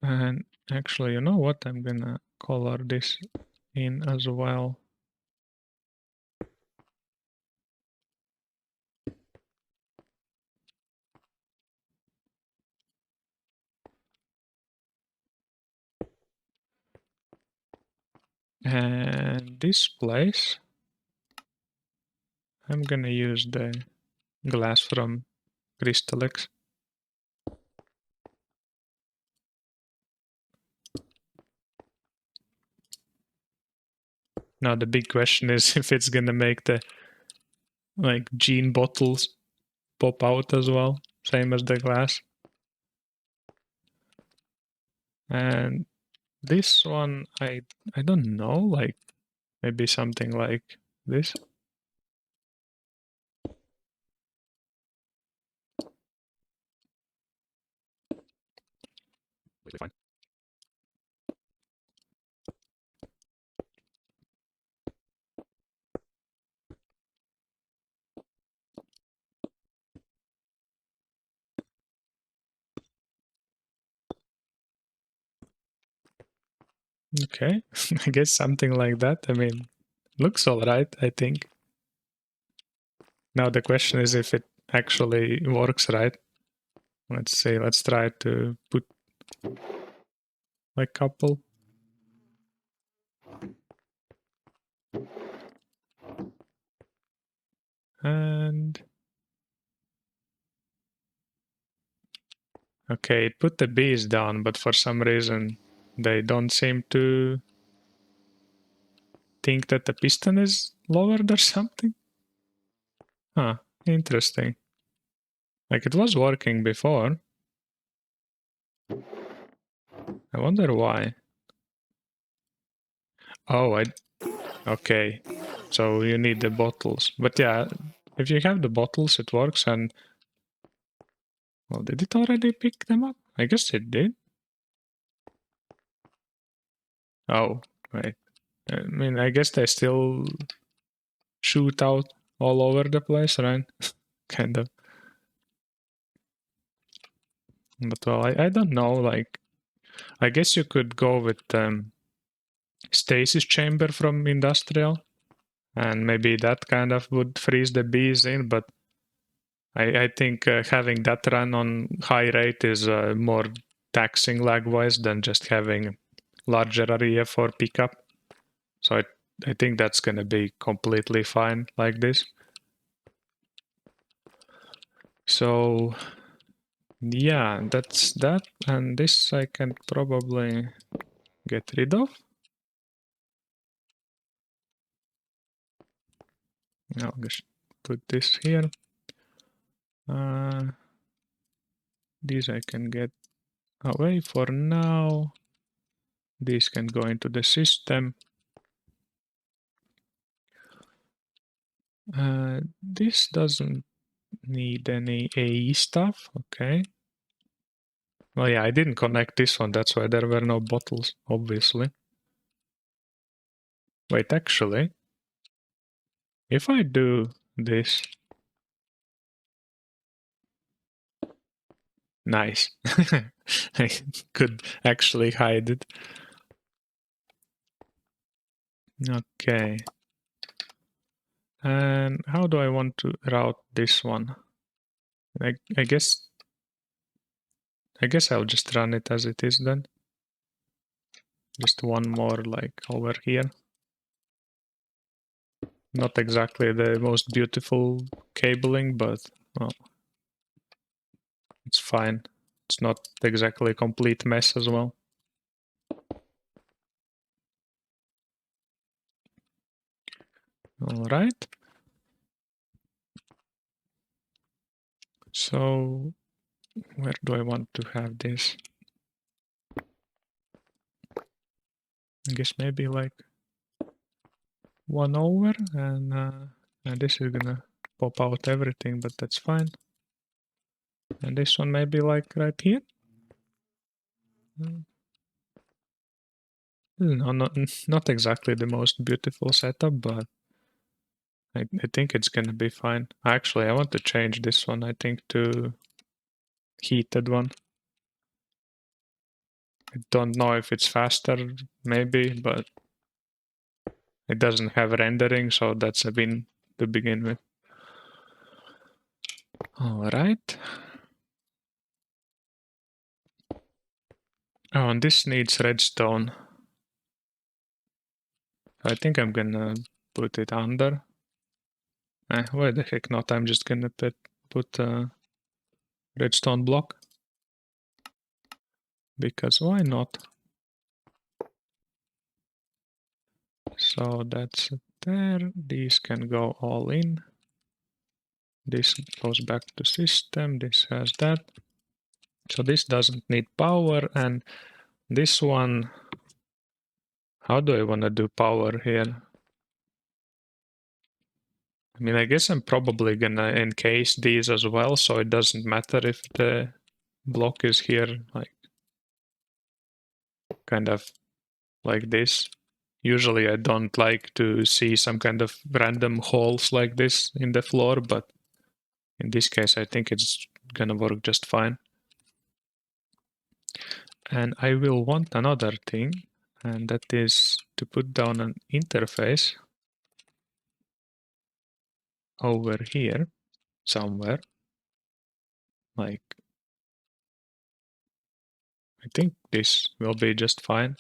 And actually, you know what? I'm gonna color this in as well. And this place, I'm gonna use the glass from Crystalex. Now the big question is if it's gonna make the like gene bottles pop out as well, same as the glass. And this one, I don't know, like maybe something like this. Okay, I guess something like that. I mean, looks all right, I think. Now the question is if it actually works right. Let's say, let's try to put a couple. And okay, it put the bees down, but for some reason they don't seem to think that the piston is lowered or something. Huh, interesting. Like it was working before. I wonder why. Oh, okay. So you need the bottles. But yeah, if you have the bottles, it works. And well, did it already pick them up? I guess it did. Oh, right. I mean, I guess they still shoot out all over the place, right? Kind of. But well, I don't know. Like, I guess you could go with stasis chamber from industrial, and maybe that kind of would freeze the bees in. But I think having that run on high rate is more taxing lag-wise than just having larger area for pickup. So I think that's going to be completely fine like this. So yeah, that's that. And this I can probably get rid of. I'll just put this here. These I can get away for now. These can go into the system. This doesn't need any AE stuff. Okay. Well, yeah, I didn't connect this one. That's why there were no bottles, obviously. Wait, actually, if I do this, nice. I could actually hide it. Okay. And how do I want to route this one? I guess I'll just run it as it is then. Just one more like over here. Not exactly the most beautiful cabling, but well, it's fine. It's not exactly a complete mess as well. All right. So where do I want to have this? I guess maybe like one over, and this is gonna pop out everything, but that's fine. And this one maybe like right here. No, not exactly the most beautiful setup, but I think it's gonna be fine. Actually, I want to change this one, I think, to heated one. I don't know if it's faster, maybe, but it doesn't have rendering, so that's a win to begin with. All right. Oh, and this needs redstone. I think I'm gonna put it under. Why the heck not? I'm just gonna put a redstone block. Because why not? So that's there. These can go all in. This goes back to system. This has that. So this doesn't need power. And this one, how do I want to do power here? I mean, I guess I'm probably gonna encase these as well, so it doesn't matter if the block is here, like kind of like this. Usually I don't like to see some kind of random holes like this in the floor, but in this case I think it's gonna work just fine. And I will want another thing. And that is to put down an interface over here somewhere. Like, I think this will be just fine.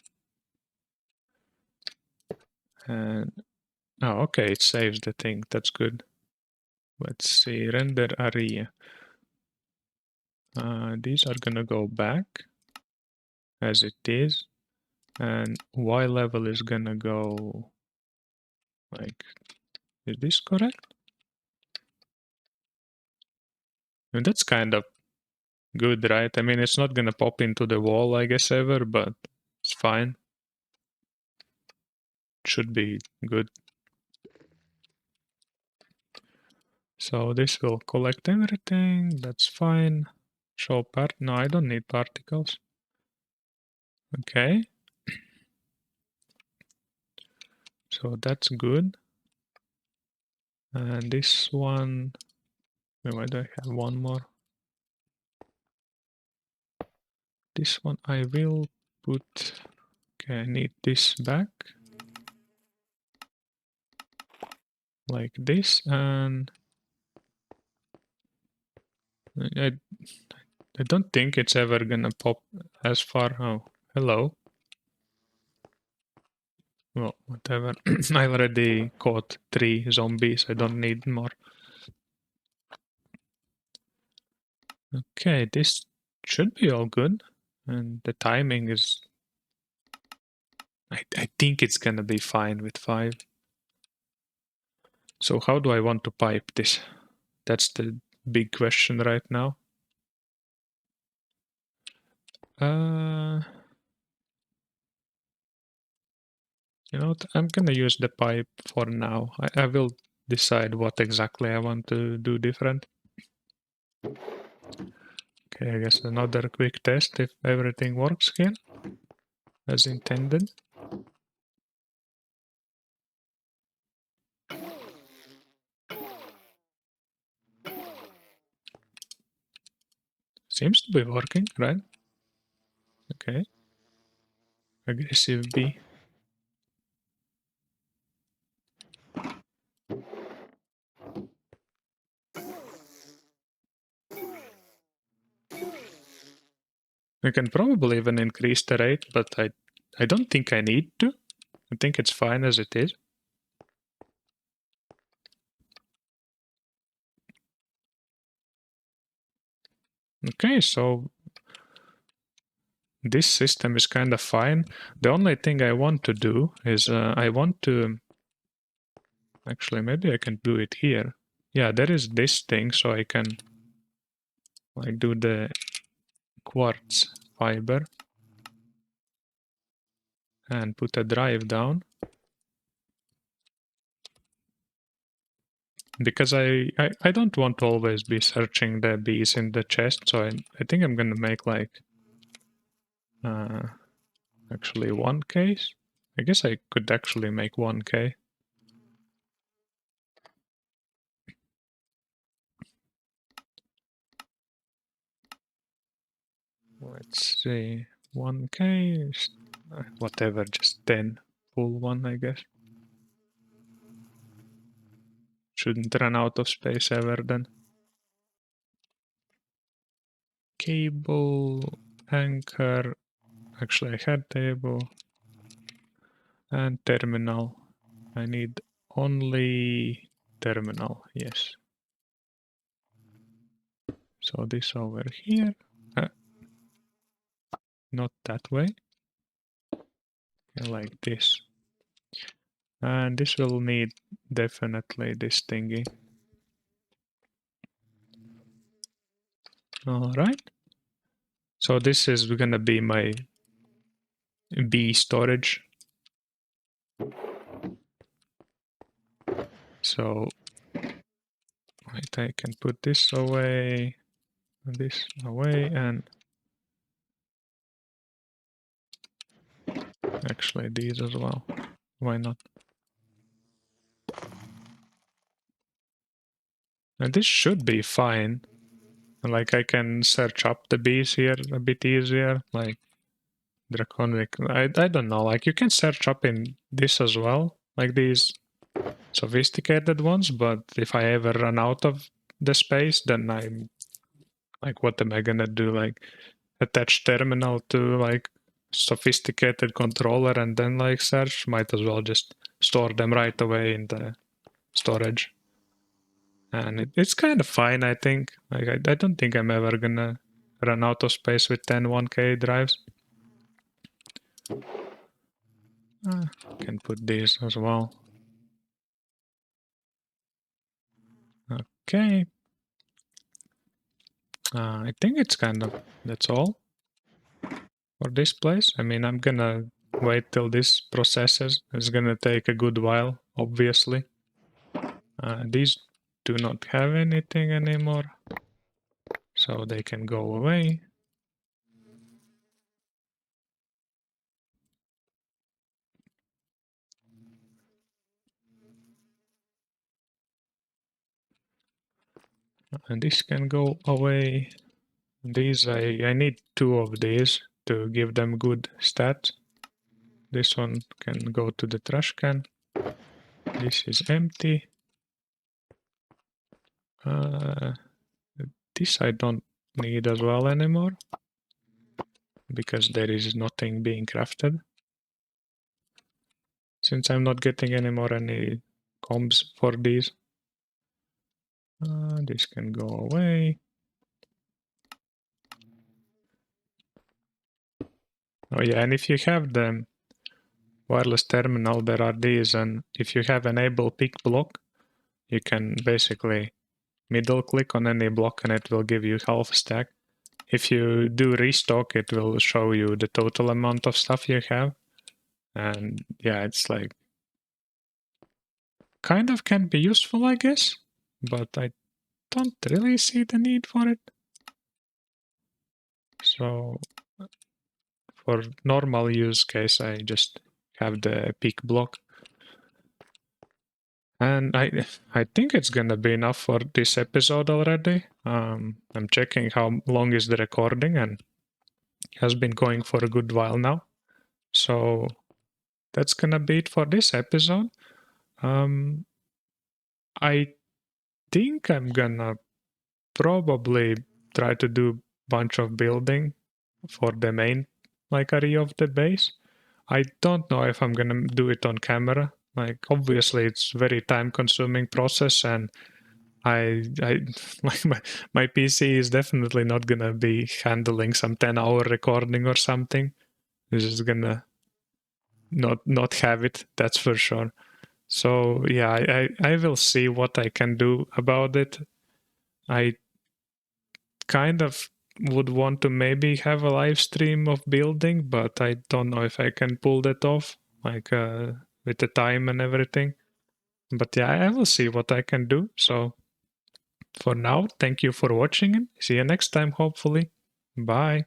And oh, okay, it saves the thing. That's good. Let's see, render area. These are gonna go back as it is, and Y level is gonna go like, is this correct? And that's kind of good, right? I mean, it's not gonna pop into the wall, I guess, ever, but it's fine. Should be good. So this will collect everything, that's fine. Show part, no, I don't need particles. Okay. So that's good. And this one, why do I have one more? This one I will put, okay, I need this back. Like this, and I don't think it's ever gonna pop as far. Oh, hello. Well, whatever. I already caught 3 zombies. I don't need more. Okay, this should be all good. And the timing is... I think it's gonna be fine with 5. So how do I want to pipe this? That's the big question right now. You know what? I'm gonna use the pipe for now. I will decide what exactly I want to do different. Okay, I guess another quick test if everything works here as intended. Seems to be working, right? Okay. Aggressive bee. I can probably even increase the rate, but I don't think I need to. I think it's fine as it is. Okay, so this system is kind of fine. The only thing I want to do is I want to... Actually, maybe I can do it here. Yeah, there is this thing, so I can like do the quartz fiber and put a drive down. Because I don't want to always be searching the bees in the chest, so I think I'm gonna make like actually 1K. I guess I could actually make 1K. Let's see, 1K, whatever, just 10, full one, I guess. Shouldn't run out of space ever then. Cable, anchor, actually I had table, and terminal. I need only terminal, yes. So this over here, not that way, like this. And this will need definitely this thingy. All right. So this is gonna be my bee storage. So right, I can put this away, and actually these as well. Why not? And this should be fine. Like I can search up the bees here a bit easier. Like draconic. I don't know. Like you can search up in this as well, like these sophisticated ones. But if I ever run out of the space, then I'm like, what am I gonna do? Like attach terminal to like sophisticated controller and then like search? Might as well just store them right away in the storage. And it's kind of fine, I think. Like I don't think I'm ever gonna run out of space with 10 1K drives. Can put these as well. Okay. I think it's kind of, that's all for this place. I mean, I'm gonna wait till this processes. It's gonna take a good while, obviously. These do not have anything anymore, so they can go away. And this can go away. These, I need 2 of these to give them good stats. This one can go to the trash can. This is empty. This I don't need as well anymore, because there is nothing being crafted. Since I'm not getting any more any combs for these. This can go away. Oh yeah, and if you have the wireless terminal, there are these, and if you have enable pick block, you can basically middle click on any block and it will give you half stack. If you do restock, it will show you the total amount of stuff you have. And yeah, it's like kind of can be useful, I guess, but I don't really see the need for it. So for normal use case, I just have the pick block. And I think it's gonna be enough for this episode already. I'm checking how long is the recording, and it has been going for a good while now. So that's gonna be it for this episode. I think I'm gonna probably try to do bunch of building for the main like area of the base. I don't know if I'm gonna do it on camera. Like obviously it's very time consuming process, and I like my PC is definitely not gonna be handling some 10-hour recording or something. It's just gonna not have it, that's for sure. So yeah, I will see what I can do about it. I kind of would want to maybe have a live stream of building, but I don't know if I can pull that off, like with the time and everything. But yeah, I will see what I can do. So for now, thank you for watching and see you next time, hopefully. Bye.